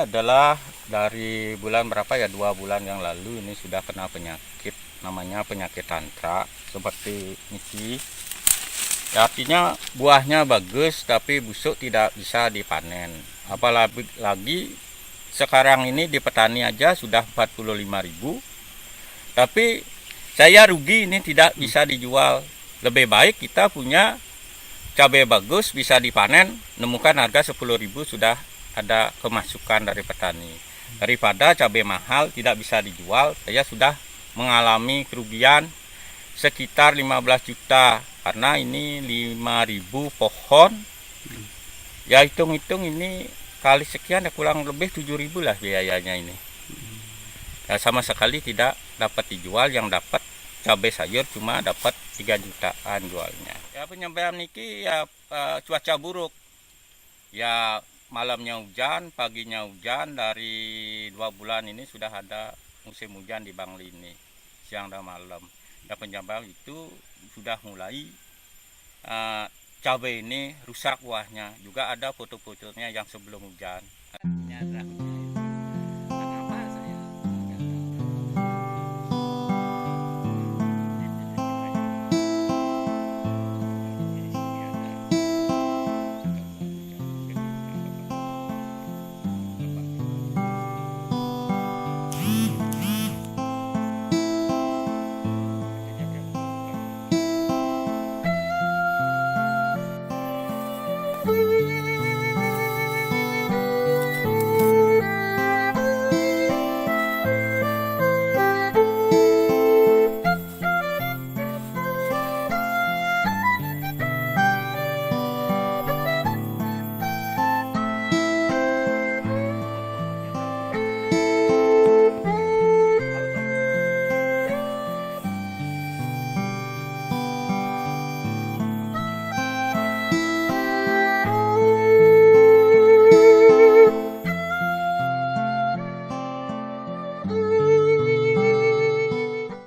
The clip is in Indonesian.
adalah dari bulan berapa ya, 2 bulan yang lalu ini sudah kena penyakit, namanya penyakit antrak seperti ini. Ya, artinya buahnya bagus tapi busuk tidak bisa dipanen. Apalagi sekarang ini di petani aja sudah 45.000. Tapi saya rugi, ini tidak bisa dijual. Lebih baik kita punya cabai bagus bisa dipanen, nemukan harga 10.000 sudah ada kemasukan dari petani. Daripada cabai mahal tidak bisa dijual, saya sudah mengalami kerugian sekitar 15 juta karena ini 5.000 pohon. Ya hitung-hitung ini kali sekian ya kurang lebih 7.000 lah biayanya ini. Ya, sama sekali tidak dapat dijual, yang dapat cabai sayur cuma dapat 3 jutaan jualnya. Ya penyampaian niki ya cuaca buruk. Ya malamnya hujan, paginya hujan, dari 2 bulan ini sudah ada musim hujan di Bangli ini, siang dan malam. Ya penyampaian itu sudah mulai cabai ini rusak buahnya. Juga ada foto-fotonya yang sebelum hujan.